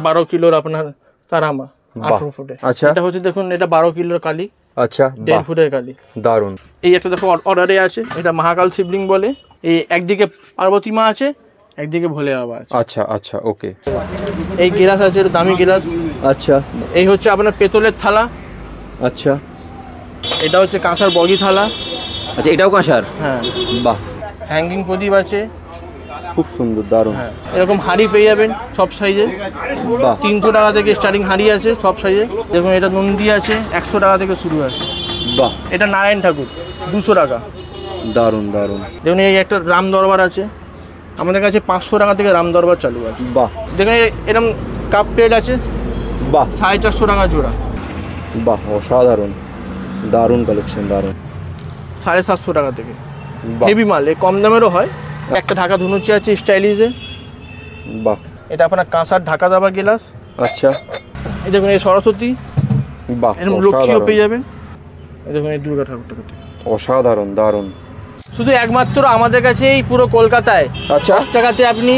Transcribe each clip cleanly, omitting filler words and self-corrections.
12 কিলোর আপনার তারামা 18 ফুটে। আচ্ছা, এটা হচ্ছে দেখুন, এটা 12 কিলোর কালি। আচ্ছা, 1.5 ফুটের কালি, দারুন। এই একটা দেখো অর্ডারে আছে, এটা মহাকাল শিবলিঙ্গ বলে। এই একদিকে পার্বতী মা আছে, একদিকে ভোলে বাবা আছে। আচ্ছা আচ্ছা, ওকে। এই গিলাস আছে, দামি গিলাস। আচ্ছা, এই হচ্ছে আপনার পেতলের থালা। আচ্ছা, এটা হচ্ছে কাঁসার বগি থালা। আচ্ছা, এটাও কাঁসার? হ্যাঁ। বাহ, হ্যাঙ্গিং প্রদীপ আছে, খুব সুন্দর, দারুন। হ্যাঁ, এরকম হাঁড়ি পেয়ে যাবেন সব সাইজে। বাহ, 300 টাকা থেকে স্টার্টিং হাঁড়ি আছে সব সাইজে। দেখুন এটা নন্দী আছে, 100 টাকা থেকে শুরু আছে। বাহ, এটা নারায়ণ ঠাকুর, 200 টাকা। দারুন দারুন। দেখুন এই একটা রাম দরবার আছে, আমাদের কাছে 500 টাকা থেকে রাম দরবার চালু আছে। বাহ, দেখুন এরকম কাপ প্লেট আছে, বাহ, 450 টাকা জোড়া। বাহ, অসাধারণ, দারুন কালেকশন, দারুন। 750 টাকা থেকে বাহ, হেভি মাল, এ কম দামেরও হয়। একটা ঢাকা ধুনুচি আছে স্টাইলিশে। বাহ, এটা আপনার কাঁসার ঢাকা দাবা গিলাস। আচ্ছা, এই দেখুন এই সরস্বতী, বাহ, এরকম লক্ষ্মীও পেয়ে যাবেন। এই দেখুন এই দুর্গা ঠাকুরটা, অসাধারণ, দারুন। শুধু একমাত্র আমাদের কাছে এই পুরো কলকাতায় আচ্ছা, 10 টাকাতে আপনি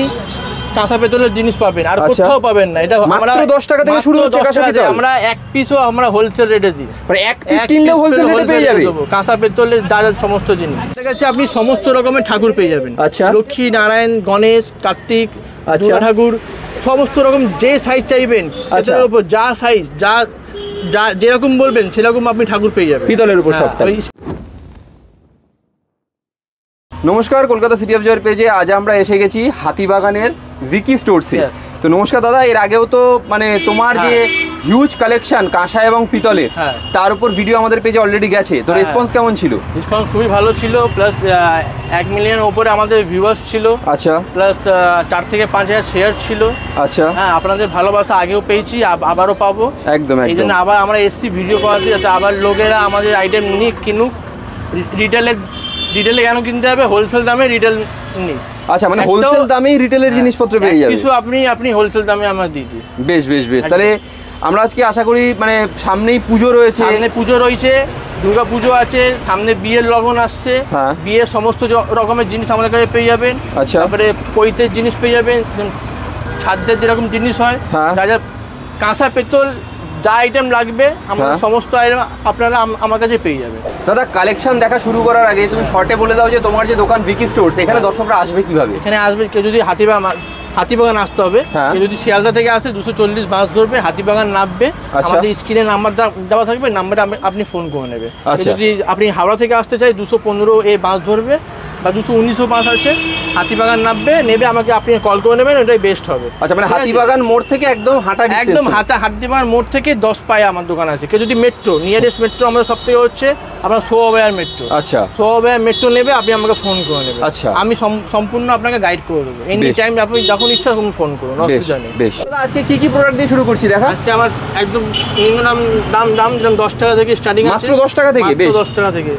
কাঁসা পেতলের জিনিস পাবেন, আর আচ্ছা, কোথাও পাবেন না। এটা মাত্র 10 টাকা থেকে শুরু হচ্ছে কাঁসা পেতল। আমরা এক পিসও আমরা হোলসেল রেটে দিই, মানে এক পিস কিনলেও হোলসেল রেটে পেয়ে যাবে কাঁসা পেতলের সমস্ত জিনিস। আমাদের কাছে আপনি সমস্ত রকমের ঠাকুর পেয়ে যাবেন। আচ্ছা, লক্ষ্মী, নারায়ণ, গণেশ, কার্তিক, দুর্গা ঠাকুর, সমস্ত রকম যে সাইজ চাইবেন, এটার উপর যা সাইজ, যা যেরকম বলবেন সেরকম আপনি ঠাকুর পেয়ে যাবেন পিতলের উপর সবটা। নমস্কার, কলকাতা সিটি অফ জয়ের পেজে আজ আমরা এসে গেছি হাতিবাগানের ভিকি স্টোরসে। তো নমস্কার দাদা, এর আগেও তো মানে তোমার যে হিউজ কালেকশন কাঁসা এবং পিতলের, তার উপর ভিডিও আমাদের পেজে অলরেডি গেছে। তো রেসপন্স কেমন ছিল? রেসপন্স খুবই ভালো ছিল, প্লাস 1 মিলিয়ন উপরে আমাদের ভিউয়ার্স ছিল। আচ্ছা, প্লাস 4 থেকে 5 হাজার শেয়ার ছিল। আচ্ছা, হ্যাঁ, আপনাদের ভালোবাসা আগেও পেয়েছি, আবারও পাবো। একদম এই জন্য আবার আমরা এসছি ভিডিও করাতে, যাতে আবার লোকেরা আমাদের আইটেম নিক, কিনুক। রিটেলে কেন কিনতে হবে, হোলসেল দামে রিটেল নিক। আচ্ছা, মানে হোলসেল দামেই রিটেলের জিনিসপত্র পেয়ে যাবে। কিছু আপনি হোলসেল দামে আমরা দিয়ে দিই। বেশ বেশ বেশ, তাহলে আমরা আজকে আশা করি, মানে সামনেই পুজো রয়েছে, দুর্গা পুজো আছে, সামনে বিয়ের লগন আসছে, বিয়ের সমস্ত রকমের জিনিস আমাদের কাছে পেয়ে যাবেন। আচ্ছা, তারপরে পৈতের জিনিস পেয়ে যাবেন, ছাদের যেরকম জিনিস হয়, যা যা কাঁসা পেতল যা আইটেম লাগবে আমাদের সমস্ত আইটেম আপনারা আমার কাছে পেয়ে যাবেন। দাদা, কালেকশন দেখা শুরু করার আগে তুমি শর্টে বলে দাও যে তোমার যে দোকান ভিকি স্টোরস, এখানে দর্শকরা আসবে কিভাবে? এখানে আসবে কেউ যদি হাতিবাগান আসতে হবে, কেউ যদি শিয়ালদা থেকে আসে 240 বাস ধরবে, হাতিবাগান নামবে, আমাদের স্ক্রিনে নাম্বার দেওয়া থাকবে, নাম্বারে আপনি ফোন করে নেবে। যদি আপনি হাওড়া থেকে আসতে চাই 215 এ বাস ধরবে, বা 219 বাস আছে, হাতিবাগান নেবে আমাকে আপনি কল করে নেবেন, ওটাই বেস্ট হবে। আচ্ছা, মানে হাতিবাগান মোড় থেকে একদম হাতিবাগান মোড় থেকে 10 পায়ে আমার দোকান আছে। কেউ যদি মেট্রো, নিয়ারেস্ট মেট্রো আমাদের সব থেকে হচ্ছে আপনার সোহবায়ার মেট্রো। আচ্ছা, সোহবায়ার মেট্রো নেবে, আপনি আমাকে ফোন করে নেবেন। আচ্ছা, আমি সম্পূর্ণ আপনাকে গাইড করে দেবো। এনি টাইম আপনি যখন ইচ্ছা তখন ফোন করুন, অসুবিধা নেই। বেশ, আজকে কি প্রোডাক্ট দিয়ে শুরু করছি দেখা? আজকে আমার একদম মিনিমাম দাম 10 টাকা থেকে স্টার্টিং আছে। মাত্র 10 টাকা থেকে? বেশ, 10 টাকা থেকে।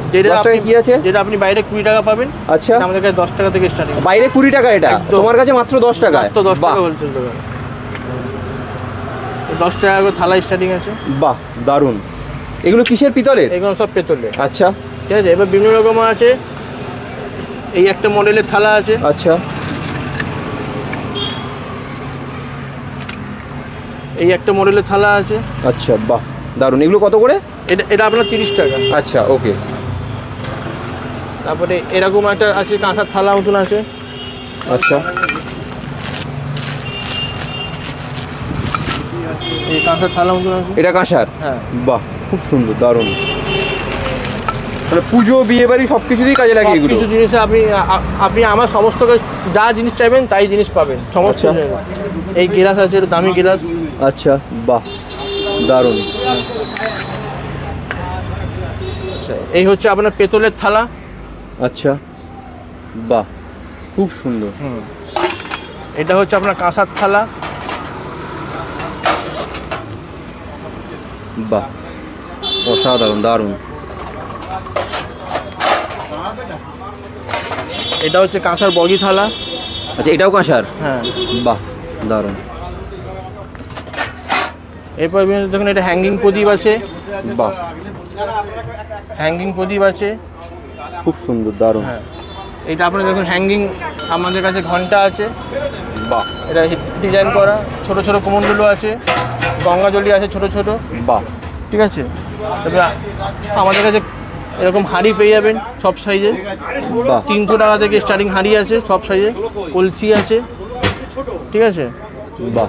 কি আছে? যেটা আপনি বাইরে 20 টাকা পাবেন, আচ্ছা, আমাদের কাছে 10 টাকা থেকে স্টার্টিং। বাইরে 20 টাকা, এটা তোমার কাছে মাত্র 10 টাকা? মাত্র 10 টাকা হোলসেল দোকান। 10 টাকা করে থালা স্টার্টিং আছে। বাহ, দারুন। এগুলো কিসের? পিতলের? এগুলো সব পেতলের। আচ্ছা, ঠিক আছে। এবার বিভিন্ন রকম আছে, এই একটা মডেলের থালা আছে। আচ্ছা, এই একটা মডেলের থালা আছে। আচ্ছা, বাহ, দারুন। এগুলো কত করে? এটা আপনার 30 টাকা। আচ্ছা, ওকে। তারপরে এরকম একটা আছে, কাঁসার থালা মতন আছে। আচ্ছা, এই কাঁসার থালা মতন আছে। এটা কাঁসার? হ্যাঁ। বাহ, খুব সুন্দর, দারুন। মানে পুজো, বিয়ে বাড়ি সবকিছুতেই কাজে লাগে এগুলো। কিছু জিনিস আপনি আমার সমস্ত যা জিনিস চাইবেন তাই জিনিস পাবেন, সমস্ত। এই গিলাস আছে, দামি গিলাস। আচ্ছা, বাহ, দারুন। আচ্ছা, এই হচ্ছে আপনার পেতলের থালা। আচ্ছা, বাহ, খুব সুন্দর। এটা হচ্ছে আপনার কাঁসার থালা। বাহ, অসাধারণ, দারুন। এটা হচ্ছে কাঁসার বগি থালা। আচ্ছা, এটাও কাঁসার? হ্যাঁ। বাহ, দারুন। এরপর দেখুন এটা হ্যাঙ্গিং প্রদীপ আছে। বাহ, হ্যাঙ্গিং প্রদীপ আছে, খুব সুন্দর, দারুন। হ্যাঁ। এটা আপনার দেখুন হ্যাঙ্গিং, আমাদের কাছে ঘন্টা আছে। বাহ, এটা ডিজাইন করা, ছোট ছোট কুমন্ডলু আছে, গঙ্গাজলি আছে ছোট ছোট। বাহ, ঠিক আছে। তবে আমাদের কাছে এরকম হাঁড়ি পেয়ে যাবেন সব সাইজে। 300 টাকা থেকে স্টার্টিং হাঁড়ি আছে সব সাইজে, কলসি আছে। ঠিক আছে। বাহ,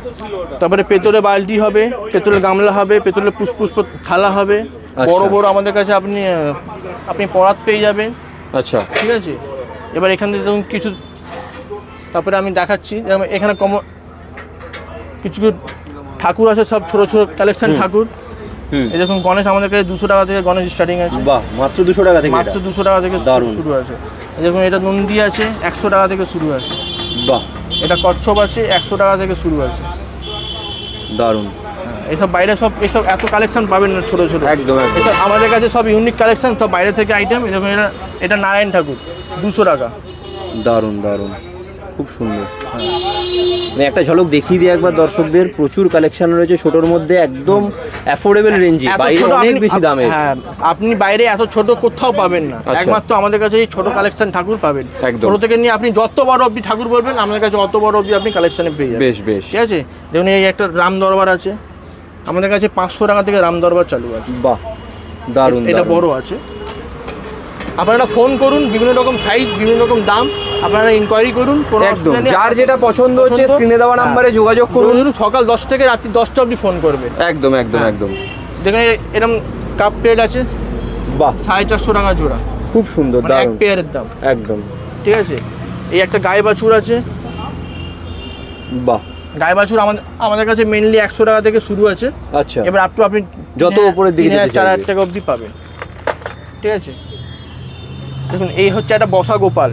তারপরে পেতলে বালতি হবে, পেতলে গামলা হবে, পেতলে পুষ্প থালা হবে, বড় বড় আমাদের কাছে আপনি পরাত পেয়ে যাবেন। আচ্ছা, ঠিক আছে। এবার এখান থেকে দেখুন কিছু, তারপরে আমি দেখাচ্ছি এখানে কিছু ঠাকুর আছে, সব ছোট ছোট কালেকশন ঠাকুর। এই দেখুন গণেশ আমাদের কাছে 200 টাকা থেকে গণেশ স্টার্টিং আছে। বাহ, মাত্র 200 টাকা থেকে, মাত্র 200 টাকা থেকে শুরু আছে। এই দেখুন এটা নন্দী আছে, 100 টাকা থেকে শুরু আছে। বাহ, এটা কচ্ছপ আছে, 100 টাকা থেকে শুরু আছে। দারুণ। এইসব বাইরে সব এইসব এত কালেকশন পাবেন না, ছোটো ছোটো। একদম একদম। এটা আমাদের কাছে সব ইউনিক কালেকশন, সব বাইরে থেকে আইটেম। এরকম এটা নারায়ণ ঠাকুর, 200 টাকা। দারুণ দারুণ, খুব সুন্দর। মানে একটা ঝলক দেখিয়ে দিই একবার দর্শকদের, প্রচুর কালেকশন রয়েছে ছোটোর মধ্যে, একদম অ্যাফোর্ডেবল রেঞ্জে, বাইরে অনেক বেশি দামে। হ্যাঁ, আপনি বাইরে এত ছোট কোথাও পাবেন না, একমাত্র আমাদের কাছে এই ছোট কালেকশন ঠাকুর পাবেন। ছোট থেকে নিয়ে আপনি যত বড় অবধি ঠাকুর বলবেন, আমাদের কাছে অত বড় অবধি আপনি কালেকশনে পেয়ে যাবেন। বেশ বেশ। ঠিক আছে। যেমন এই একটা রাম দরবার আছে আমাদের কাছে, 500 টাকা থেকে রাম দরবার চালু আছে। বাহ, দারুণ। এটা বড় আছে। আপনারা ফোন করুন, বিভিন্ন রকম সাইজ, বিভিন্ন রকম দাম, আপনারা ইনকোয়ারি করুন। একদম, যার যেটা পছন্দ হচ্ছে স্ক্রিনে দেওয়া নম্বরে যোগাযোগ করুন। সকাল 10 থেকে রাত্রি 10টা অবধি ফোন করবেন। একদম একদম একদম। দেখুন এরকম কাপ প্লেট আছে। বাহ, 450 টাকা জোড়া, খুব সুন্দর, দারুণ। এক পেয়ারের দাম। একদম। ঠিক আছে। এই একটা গায়ে বাছুর আছে। বাহ, গায়ে বাছুর আমাদের কাছে মেইনলি 100 টাকা থেকে শুরু আছে। আচ্ছা। এবার আপনি যত উপরের দিকে যেতে চাইবেন 4000 টাকা অবধি পাবেন। ঠিক আছে। দেখুন এই হচ্ছে একটা বসা গোপাল।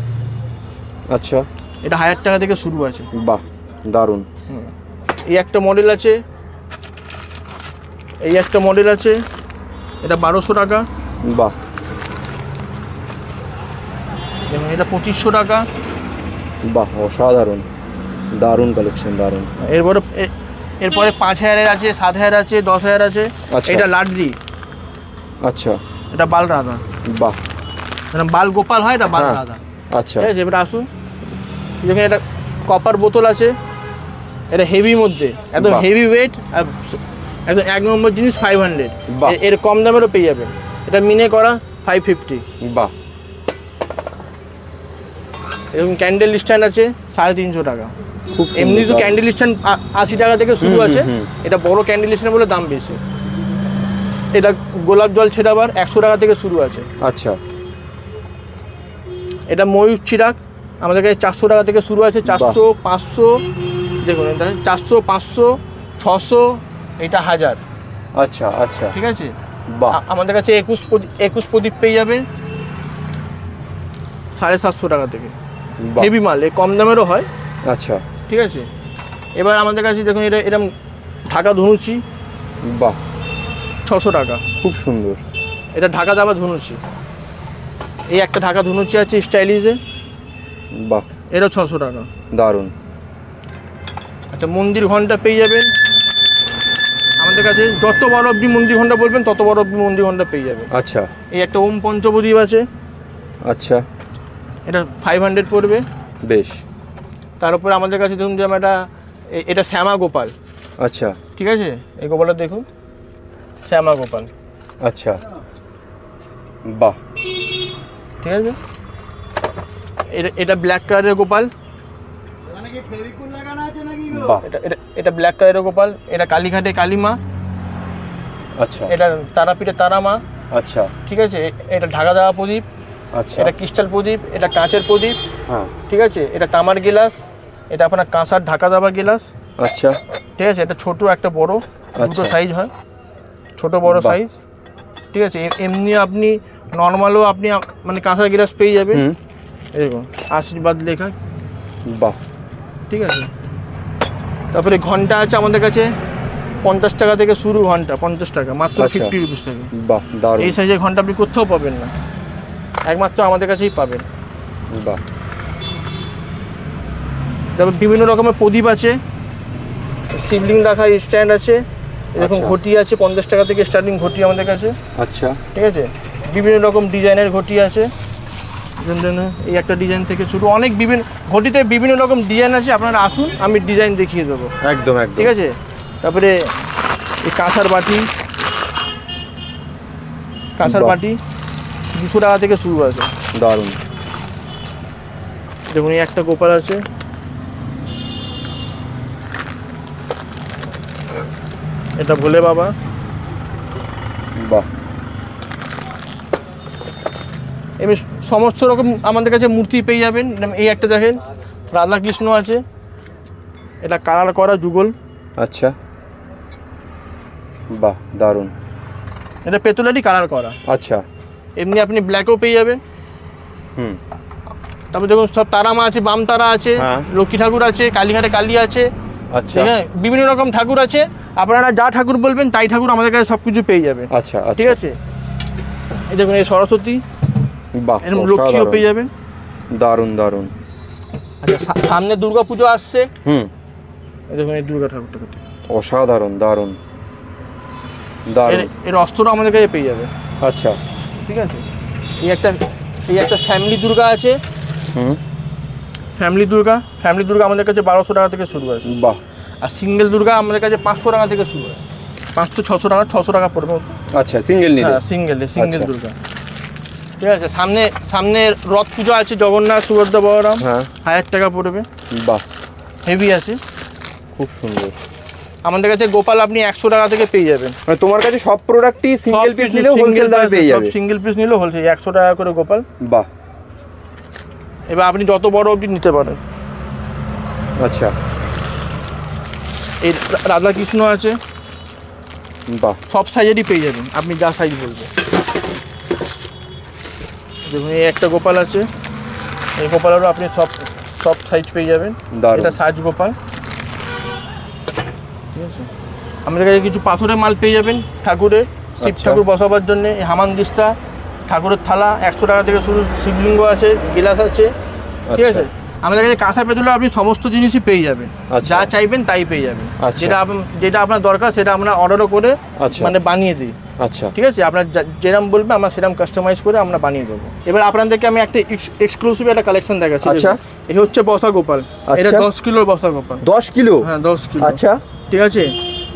আচ্ছা। এটা 1000 টাকা থেকে শুরু আছে। বাহ, দারুণ। এই একটা মডেল আছে, এই একটা মডেল আছে, এটা 1200 টাকা। বাহ, দেখুন এটা 2500 টাকা। বাহ, অসাধারণ, দারুণ কালেকশন, দারুণ। এরপরে 5000-এর আছে, 7000 আছে, 10000 আছে। এটা লাডলি। আচ্ছা। এটা বাল রাধা। বাহ, মানে বাল গোপাল হয়, এটা বাল রাধা। আচ্ছা। ঠিক আছে। এবার আসুন, দেখুন এটা কপার বোতল আছে, এটা হেভির মধ্যে, একদম হেভি ওয়েট, একদম 1 নম্বর জিনিস, 500। এর কম দামেরও পেয়ে যাবেন। এটা মিনে করা 550। বাহ। এরকম ক্যান্ডেল স্ট্যান্ড আছে 350 টাকা। এমনি তো ক্যান্ডেল স্ট্যান্ড 80 টাকা থেকে শুরু আছে, এটা বড় ক্যান্ডেল স্ট্যান্ড বলে দাম বেশি। এটা গোলাপ জল ছেটাবার 100 টাকা থেকে শুরু আছে। আচ্ছা। এটা ময়ূর চিরাগ আমাদের কাছে 400 টাকা থেকে শুরু আছে। 400, 500, দেখুন এটা 400, 500, 600, এটা 1000। আচ্ছা আচ্ছা। ঠিক আছে। আমাদের কাছে 21 প্রদীপ পেয়ে যাবে 750 টাকা থেকে। হেভি মাল, কম দামেরও হয়। আচ্ছা। ঠিক আছে। এবার আমাদের কাছে দেখুন এটা এরকম ঢাকা ধনুচি। বাহ, 600 টাকা। খুব সুন্দর। এটা ঢাকা দাবা ধনুচি। এই একটা ঢাকা ধনুচি আছে স্টাইলিশে। বাহ, এটা 600 টাকা। দারুণ। আচ্ছা, মন্দির ঘন্টা পেয়ে যাবেন আমাদের কাছে, যত বড় অব্দি মন্দির ঘন্টা বলবেন তত বড় অব্দি মন্দির ঘন্টা পেয়ে যাবেন। আচ্ছা। এই একটা ওম পঞ্চপ্রদীপ আছে। আচ্ছা। এটা 500 পড়বে। বেশ। তার উপরে আমাদের কাছে দেখুন যে এটা শ্যামা গোপাল। আচ্ছা। ঠিক আছে। এই গোপালটা দেখুন, শ্যামা গোপাল। আচ্ছা। বাহ, ঠিক আছে। এটা ব্ল্যাক কালারের গোপাল। বাহ, এটা ব্ল্যাক কালারের গোপাল। এটা কালীঘাটে কালীমা। আচ্ছা। এটা তারাপীঠে তারামা। আচ্ছা। ঠিক আছে। এটা ঢাকা দেওয়া প্রদীপ। আচ্ছা। এটা ক্রিস্টাল প্রদীপ, এটা কাঁচের প্রদীপ। হ্যাঁ। ঠিক আছে। এটা তামার গিলাস, এটা আপনার কাঁসার ঢাকা দেওয়া গিলাস। আচ্ছা। ঠিক আছে। এটা ছোট একটা বড়, দুটো সাইজ হয়, ছোট বড় সাইজ। ঠিক আছে। এমনি আপনি নর্মালও আপনি মানে কাঁসার গিলাস পেয়ে যাবেন। এরকম আশীর্বাদ লেখা। বাহ। ঠিক আছে। তারপরে ঘন্টা আছে আমাদের কাছে 50 টাকা থেকে শুরু, ঘন্টা 50 টাকা, মাত্র 50 রুপিস থেকে। বাহ, দারুণ। এই সাইজের ঘন্টা আপনি কোথাও পাবেন না, একমাত্র আমাদের কাছেই পাবেন। বাহ। তারপর বিভিন্ন রকমের প্রদীপ আছে, শিবলিং রাখার স্ট্যান্ড আছে, এরকম ঘটি আছে 50 টাকা থেকে স্টার্টিং ঘটি আমাদের কাছে। আচ্ছা। ঠিক আছে। বিভিন্ন রকম ডিজাইনের ঘটি আছে। এই একটা ডিজাইন থেকে শুরু, অনেক বিভিন্ন ঘটিতে বিভিন্ন রকম ডিজাইন আছে, আপনারা আসুন আমি ডিজাইন দেখিয়ে দেবো। একদম একদম ঠিক আছে। তারপরে এই কাঁসার বাটি, কাঁসার বাটি 200 টাকা থেকে শুরু আছে। দারুণ। দেখুন এই একটা গোপাল আছে, এটা ভোলে বাবা। বাহ। এমনি সমস্ত রকম আমাদের কাছে মূর্তি পেয়ে যাবেন। এই একটা দেখেন রাধা কৃষ্ণ আছে, এটা কালার করা যুগল। আচ্ছা, বাহ দারুণ। এটা পেতলেরই কালার করা। আচ্ছা, এমনি আপনি ব্ল্যাকও পেয়ে যাবেন। তারপর দেখুন সব তারা মা আছে, বাম তারা আছে, লক্ষ্মী ঠাকুর আছে, কালীঘাটে কালী আছে। আচ্ছা, হ্যাঁ, বিভিন্ন রকম ঠাকুর আছে, আপনারা যা ঠাকুর বলবেন তাই ঠাকুর আমাদের কাছে সব কিছু পেয়ে যাবেন। আচ্ছা, ঠিক আছে। এই দেখুন এই সরস্বতী, বাহ, এরকম লক্ষ্মীও পেয়ে যাবেন। দারুণ দারুণ। আচ্ছা, সামনে দুর্গা পুজো আসছে। এই দেখুন এই দুর্গা ঠাকুরটা অসাধারণ, দারুণ দারুণ। এর অস্ত্র আমাদের কাছে পেয়ে যাবে। আচ্ছা, ঠিক আছে। এই একটা ফ্যামিলি দুর্গা আছে। ফ্যামিলি দুর্গা আমাদের কাছে 1200 টাকা থেকে শুরু আছে। বাহ। আর সিঙ্গেল দুর্গা আমাদের কাছে 500 টাকা থেকে শুরু আছে। 500-600 টাকা, 600 টাকা পড়বে। আচ্ছা, সিঙ্গেল নিলে? হ্যাঁ, সিঙ্গেল দুর্গা। ঠিক আছে। সামনে রথ পুজো আছে, জগন্নাথ সুভদ্রা বলরাম, 1000 টাকা পড়বে। বাহ, হেভি আছে, খুব সুন্দর। আমাদের কাছে গোপাল আপনি 100 টাকা থেকে পেয়ে যাবেন। মানে তোমার কাছে সব প্রোডাক্টই সিঙ্গেল পিস নিলে হোলসেল দামে পেয়ে যাবে? সিঙ্গেল পিস নিলে হোলসেল 100 টাকা করে গোপাল। বাহ। এবার আপনি যত বড় অবধি নিতে পারেন। আচ্ছা, এই রাধা কৃষ্ণ আছে। বাহ, সব সাইজেরই পেয়ে যাবেন, আপনি যা সাইজ বলবেন। দেখুন এই একটা গোপাল আছে, এই গোপালেরও আপনি সব সাইজ পেয়ে যাবেন। এটা সাজ গোপাল। ঠিক আছে। আমাদের কাছে কিছু পাথরের মাল পেয়ে যাবেন ঠাকুরের, শিব ঠাকুর বসাবার জন্য। হামানদিস্তা, ঠাকুরের থালা 100 টাকা থেকে শুরু, শিবলিঙ্গ আছে, গিলাস আছে। ঠিক আছে। আমাদের কাছে কাঁসা পেতলে আপনি সমস্ত জিনিসই পেয়ে যাবেন, যা চাইবেন তাই পেয়ে যাবেন। যেটা আপনার দরকার সেটা আমরা অর্ডারও করে মানে বানিয়ে দিই। আচ্ছা, ঠিক আছে। আপনার যেরকম বলবে আমরা সেরকম কাস্টমাইজ করে আমরা বানিয়ে দেবো। এবার আপনাদেরকে আমি একটা এক্সক্লুসিভ একটা কালেকশন দেখাচ্ছি। আচ্ছা, এই হচ্ছে বসা গোপাল। এটা 10 কিলোর বসা গোপাল। 10 কিলো? হ্যাঁ, 10 কিলো। আচ্ছা, ঠিক আছে।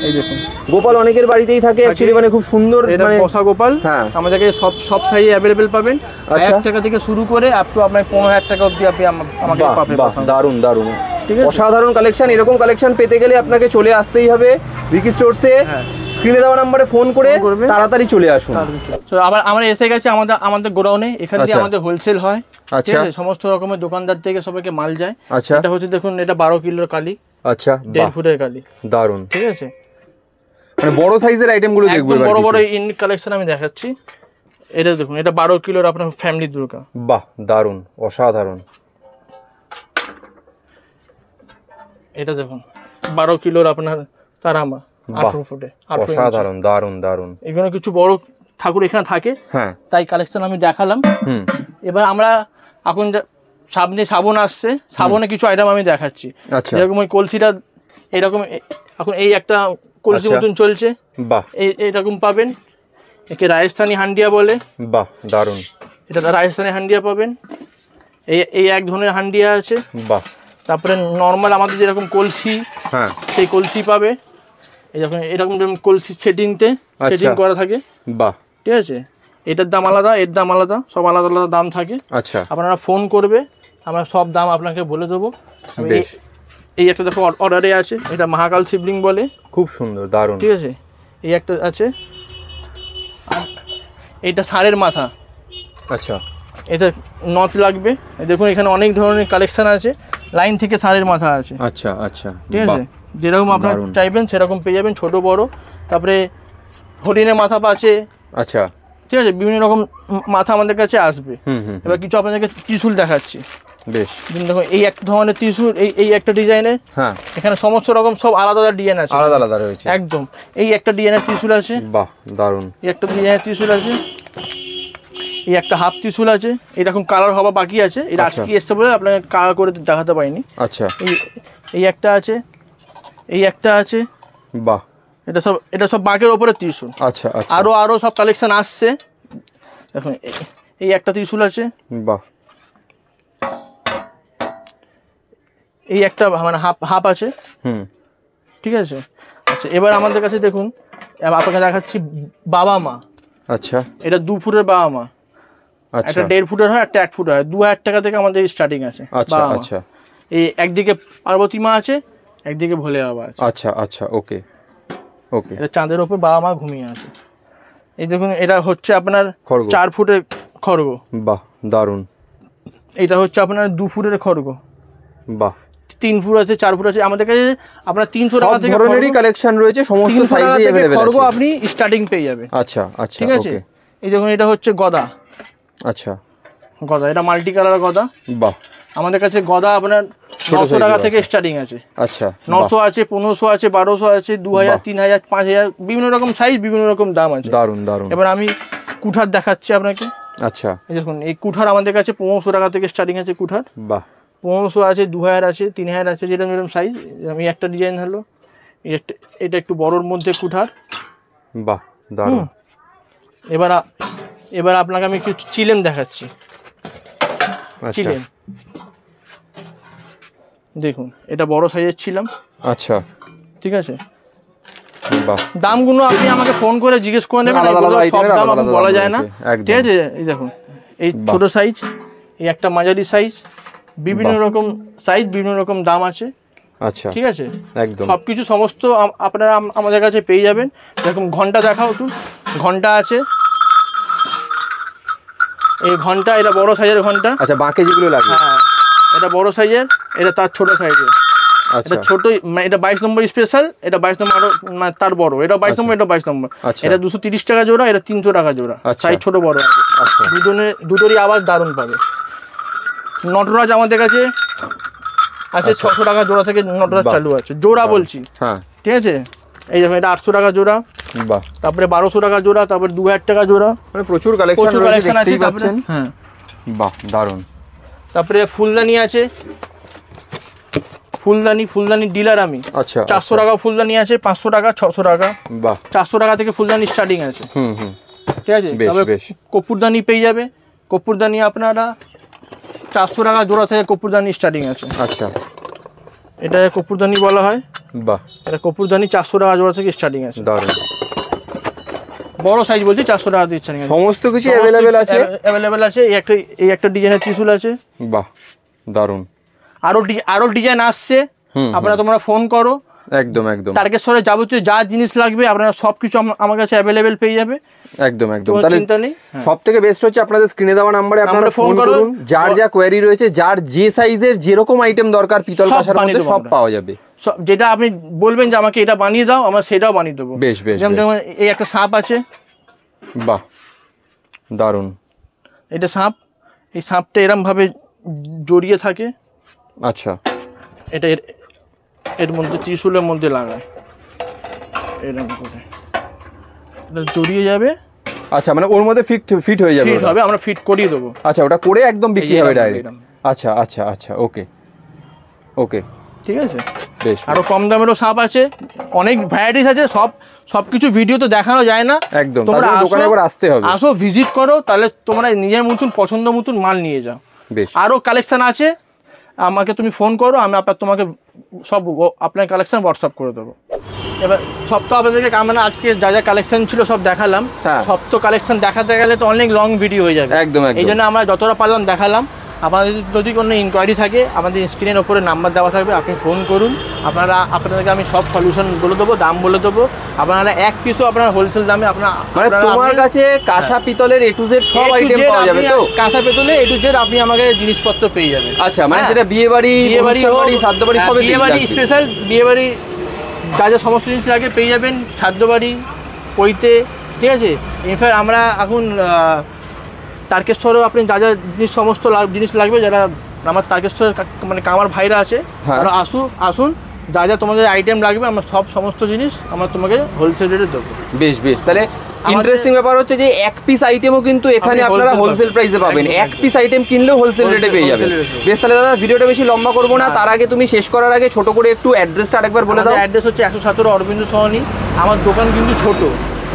এই দেখুন গোপাল অনেকের বাড়িতেই থাকে অ্যাকচুয়ালি, মানে খুব সুন্দর। মানে বসা গোপাল আমাদের কাছে সব সাইজ অ্যাভেলেবেল পাবেন। 1000 টাকা থেকে শুরু করে আপ টু আপনার 15,000 টাকা অবধি আপনি আমাকে পাবেন। দারুণ দারুণ, ঠিক আছে। অসাধারণ কালেকশন। এরকম কালেকশন পেতে গেলে আপনাকে চলে আসতেই হবে ভিকি স্টোরসে। স্ক্রিনে দেওয়া নম্বরে ফোন করে তাড়াতাড়ি চলে আসুন। আবার আমরা এসে গেছি আমাদের গোডাউনে। এখান থেকে আমাদের হোলসেল হয়। ঠিক আছে। সমস্ত রকমের দোকানদার থেকে সবাইকে মাল যায়। আচ্ছা, এটা হচ্ছে দেখুন, এটা 12 কিলোর কালি। আচ্ছা, 1.5 ফুটের কালি। দারুণ। ঠিক আছে। মানে বড় সাইজের আইটেমগুলো দেখব। বড় বড় ইউনিক কালেকশন আমি দেখাচ্ছি। এটা দেখুন, এটা 12 কিলোর আপনার ফ্যামিলি দুর্গা। বাহ, দারুণ, অসাধারণ। এটা দেখুন 12 কিলোর আপনার তারামা 18 ফুটে। অসাধারণ, দারুণ দারুণ। এখানে কিছু বড় ঠাকুর এখানে থাকে, তাই কালেকশন আমি দেখালাম। এবার আমরা এখন সামনে শ্রাবণ আসছে, শ্রাবণে কিছু আইটেম আমি দেখাচ্ছি। যেরকম ওই কলসিটা এরকম, এখন এই একটা কলসি মতন চলছে। বাহ, এইরকম পাবেন। একে রাজস্থানী হান্ডিয়া বলে। বাহ, দারুণ। এটা রাজস্থানী হান্ডিয়া পাবেন। এই এক ধরনের হান্ডিয়া আছে। বাহ। তারপরে নর্মাল আমাদের যেরকম কলসি, সেই কলসি পাবে। এরকম কলসি সেটিং করা থাকে। বাহ। ঠিক আছে। এটার দাম আলাদা, এর দাম আলাদা, সব আলাদা আলাদা দাম থাকে। আচ্ছা, আপনারা ফোন করবে, আমরা সব দাম আপনাকে বলে দেবো। এই একটা দেখো অর্ডারে আছে, এটা মহাকাল শিবলিং বলে। খুব সুন্দর, দারুণ। ঠিক আছে। এই একটা আছে, এইটা ষাঁড়ের মাথা। আচ্ছা, এটা নথ লাগবে। দেখুন এখানে অনেক ধরনের কালেকশন আছে, লাইন থেকে ষাঁড়ের মাথা আছে। আচ্ছা আচ্ছা, ঠিক আছে। যেরকম আপনারা চাইবেন সেরকম পেয়ে যাবেন, ছোট বড়। তারপরে হরিণের মাথা আছে। আচ্ছা, ঠিক আছে। বিভিন্ন রকম মাথা আমাদের কাছে আসবে। এবার কিছু আপনাদেরকে ত্রিশূল দেখাচ্ছি। বেশ। দেখুন এই এক ধরনের ত্রিশূল, এই একটা ডিজাইনের। হ্যাঁ, এখানে সমস্ত রকম সব আলাদা আলাদা ডিজাইন আছে, আলাদা আলাদা রয়েছে একদম। এই একটা ডিজাইনের ত্রিশূল আছে। বাহ, দারুণ। এই একটা ডিজাইনের ত্রিশূল আছে। এই একটা হাফ ত্রিশূল আছে, এরকম কালার হওয়া বাকি আছে। এটা আজকে এসছে বলে আপনাকে কালার করে দেখাতে পারিনি। আচ্ছা, এই একটা আছে, এই একটা আছে। বাহ, এটা সব বাঘের ওপরে ত্রিশূল। আচ্ছা আচ্ছা, আরো সব কালেকশন আসছে। দেখুন এই একটা ত্রিশূল আছে। বাহ, এই একটা মানে হাফ আছে, ঠিক আছে। আচ্ছা এবার আমাদের কাছে দেখুন, আপনাকে দেখাচ্ছি বাবা মা। আচ্ছা, এটা 2 ফুটের বাবা মা। আচ্ছা, একটা 1.5 ফুটের হয়, একটা 1 ফুট হয়। 2000 টাকা থেকে আমাদের স্টার্টিং আছে। আচ্ছা আচ্ছা, এই একদিকে পার্বতী মা আছে, একদিকে ভোলে বাবা আছে। আচ্ছা আচ্ছা, ওকে ওকে। এটা চাঁদের ওপর বাবা মা ঘুমিয়ে আছে। এই দেখুন, এটা হচ্ছে আপনার 4 ফুটের খড়গ। বাহ, দারুণ। এটা হচ্ছে আপনার 2 ফুটের খড়গ। বাহ। 3 ফুট আছে, 4 ফুট আছে। আমাদের কাছে আপনার 300 টাকা থেকে সব ধরনেরই কালেকশন রয়েছে, সমস্ত সাইজেই अवेलेबल আছে। খড়গ আপনি স্টার্টিং পেয়ে যাবে। আচ্ছা আচ্ছা, ঠিক আছে। এই দেখুন, এটা হচ্ছে গদা। আচ্ছা, গদা, এটা মাল্টি কালার গদা। বাহ। আমাদের কাছে গদা আপনার 900 টাকা থেকে স্টার্টিং আছে। আচ্ছা, 900 আছে, 1500 আছে, 1200 আছে, 2000, 3000, 5000, বিভিন্ন রকম সাইজ, বিভিন্ন রকম দাম আছে। দারুণ দারুণ। এবার আমি কুঠার দেখাচ্ছি আপনাকে। আচ্ছা, এই দেখুন, এই কুঠার আমাদের কাছে 1500 টাকা থেকে স্টার্টিং আছে কুঠার। বাহ। 1500 আছে, 2000 আছে, 3000 আছে, যেরকম যেরকম সাইজ। আমি একটা ডিজাইন হলো, এটা একটু বড়োর মধ্যে কুঠার। বাহ, দারুণ। এবার আপনাকে আমি কিছু চিলেম দেখাচ্ছি। চিলেম দেখুন, এটা বড় সাইজের ছিলাম। আচ্ছা, ঠিক আছে। বাহ। দামগুলো আপনি আমাকে ফোন করে জিজ্ঞেস করে নেবেন, সব দাম আপনি বলা যায় না। ঠিক আছে। এই দেখুন, এই ছোট সাইজ, এই একটা মাঝারি সাইজ, বিভিন্ন রকম সাইজ, বিভিন্ন রকম দাম আছে। আচ্ছা, ঠিক আছে। একদম সবকিছু সমস্ত আপনারা আমাদের কাছে পেয়ে যাবেন। এরকম ঘন্টা দেখাও একটু। ঘন্টা আছে, এই ঘন্টা, এটা বড় সাইজের ঘন্টা। আচ্ছা, বাকি যেগুলো লাগে, হ্যাঁ, এটা বড় সাইজের, এটা তার ছোট সাইজের। এটা ছোট, এটা 22 নম্বর স্পেশাল, এটা 22 নম্বর আরো তার বড়। এটা 22 নম্বর, এটা 22 নম্বর। এটা 230 টাকা জোড়া, এটা 300 টাকা জোড়া। সাইজ ছোট বড় আছে। দুটোরই আবার দারুণ পাবে। নটরাজ আমাদের কাছে আছে 600 টাকা জোড়া থেকে নটরাজ চালু আছে, জোড়া বলছি। হ্যাঁ, ঠিক আছে। এই দেখুন, এটা 800 টাকা জোড়া। বাহ। তারপরে 1200 টাকা জোড়া, তারপরে 2000 টাকা জোড়া। মানে প্রচুর কালেকশন আছে, দেখতেই পাচ্ছেন। হ্যাঁ, বাহ, দারুণ। তারপরে ফুলদানি আছে, ফুলদানি ডিলার আমি। আচ্ছা, 400 টাকা ফুলদানি আছে, 500 টাকা, 600 টাকা। বাহ। 400 টাকা থেকে ফুলদানি স্টার্টিং আছে। ঠিক আছে। তবে কপুরদানি পেয়ে যাবে। কপুরদানি আপনারা 400 টাকা জোড়া থেকে কপুরদানি স্টার্টিং আছে। আচ্ছা, এটা কপুরদানি বলা হয়। বাহ। এটা কপুরদানি 400 টাকা জোড়া থেকে স্টার্টিং আছে। দারুণ। বড় সাইজ বলছি, 400 টাকা দিয়ে স্টার্টিং আছে। সমস্ত কিছু अवेलेबल আছে। এই একটা ডিজাইনের ত্রিশূল আছে। বাহ, দারুণ। আরো ডিজাইন আসছে, আপনারা তোমরা ফোন করো। একদম একদম। তারকেশ্বরে যাবতীয় যা জিনিস লাগবে আপনারা সবকিছু আমার কাছে अवेलेबल পেয়ে যাবে। একদম একদম। তাহলে সবথেকে বেস্ট হচ্ছে আপনাদের স্ক্রিনে দেওয়া নম্বরে আপনারা ফোন করুন। যার যা কোয়েরি রয়েছে, যার যে সাইজের যেরকম আইটেম দরকার, পিতল কাঁসার মধ্যে সব পাওয়া যাবে। যেটা আপনি বলবেন যে আমাকে এটা বানিয়ে দাও, আমরা সেটাও বানিয়ে দেবো। বেশ বেশ। যেমন এই একটা সাপ আছে। বাহ, দারুণ। এটা সাপ, এই সাপটা এরম ভাবে জড়িয়ে থাকে। আচ্ছা, এটা এর মধ্যে ত্রিশূলের মধ্যে লাগায়, এরকম করে এটা জড়িয়ে যাবে। আচ্ছা, মানে ওর মধ্যে ফিট হয়ে যাবে। ফিট হবে, আমরা ফিট করিয়ে দেবো। আচ্ছা, ওটা করে একদম বিক্রি হবে ডাইরেক্ট। আচ্ছা আচ্ছা আচ্ছা, ওকে ওকে, ঠিক আছে। বেশ। আরো কম দামেরও সাপ আছে, অনেক ভ্যারাইটিস আছে। সবকিছু ভিডিও তো দেখানো যায় না। একদম, তোমরা দোকানে একবার আসতে হবে। আসো, ভিজিট করো, তাহলে তোমরা নিজের মতন পছন্দ মতন মাল নিয়ে যাও। বেশ। আরো কালেকশন আছে, আমাকে তুমি ফোন করো, আমি তোমাকে সব আপনার কালেকশন হোয়াটসঅ্যাপ করে দেবো। এবার সব তো আপনাদেরকে মানে আজকে যা যা কালেকশন ছিল সব দেখালাম। সব তো কালেকশন দেখাতে গেলে তো অনেক লং ভিডিও হয়ে যাবে। একদম। এই জন্য আমরা যতটা পারলাম দেখালাম। আপনাদের যদি কোনো ইনকোয়ারি থাকে, আমাদের স্ক্রিনের ওপরে নাম্বার দেওয়া থাকবে, আপনি ফোন করুন। আপনাদেরকে আমি সব সলিউশন বলে দেবো, দাম বলে দেবো। আপনারা এক পিসও আপনার হোলসেল দামে মানে তোমার কাছে কাঁসা পিতলের A to Z সব আইটেম পাওয়া যাবে। তো কাঁসা পিতলে A to Z আপনি আমাকে জিনিসপত্র পেয়ে যাবেন। আচ্ছা, মানে সেটা বিয়ে বাড়ি, শ্রাদ্ধ বাড়ি, সব বিয়ে বাড়ি স্পেশাল, বিয়ে বাড়ি যা যা সমস্ত জিনিস লাগে পেয়ে যাবেন। শ্রাদ্ধ বাড়ি, পৈতে, ঠিক আছে। ইনফ্যাক্ট আমরা এখন তারকেশ্বরেও আপনি যা যা জিনিস সমস্ত জিনিস লাগবে, যারা আমার তারকেশ্বরের মানে কামার ভাইরা আছে, আসুন, যা যা তোমাদের আইটেম লাগবে আমরা সমস্ত জিনিস আমরা তোমাকে হোলসেল রেটে দেবো। বেশ বেশ। তাহলে ইন্টারেস্টিং ব্যাপার হচ্ছে যে এক পিস আইটেমও কিন্তু এখানে আপনারা হোলসেল প্রাইসে পাবেন। এক পিস আইটেম কিনলেও হোলসেল রেটে পেয়ে যাবেন। বেশ, তাহলে দাদা ভিডিওটা বেশি লম্বা করবো না, তার আগে তুমি শেষ করার আগে ছোট করে একটু অ্যাড্রেসটা আরেকবার বলে দাও। অ্যাড্রেস হচ্ছে 117 অরবিন্দ সরণি। আমার দোকান কিন্তু ছোট,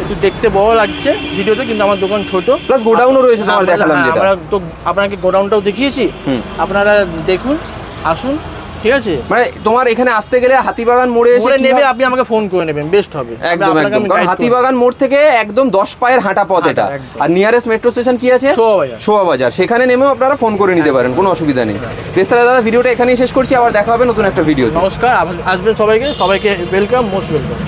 একটু দেখতে বড় লাগছে ভিডিওতে, কিন্তু আমার দোকান ছোট, প্লাস গোডাউনও রয়েছে। আমরা তো আপনাকে গোডাউনটাও দেখিয়েছি, আপনারা দেখুন, আসুন, ঠিক আছে, মানে তোমার এখানে আসতে গেলে হাতিবাগান মোড়ে এসে নেবে, আপনি আমাকে ফোন করে নেবেন, বেস্ট হবে একদম একদম। কারণ হাতিবাগান মোড় থেকে একদম 10 পায়ের হাঁটা পথ এটা। আর নিয়ারেস্ট মেট্রো স্টেশন কি আছে? শোভা বাজার। সেখানে নেমেও আপনারা ফোন করে নিতে পারেন, কোনো অসুবিধা নেই। বেশ, তাহলে দাদা ভিডিওটা এখানেই শেষ করছি, আবার দেখা হবে নতুন একটা ভিডিও। নমস্কার, আসবেন সবাইকে ওয়েলকাম, মোস্ট ওয়েলকাম।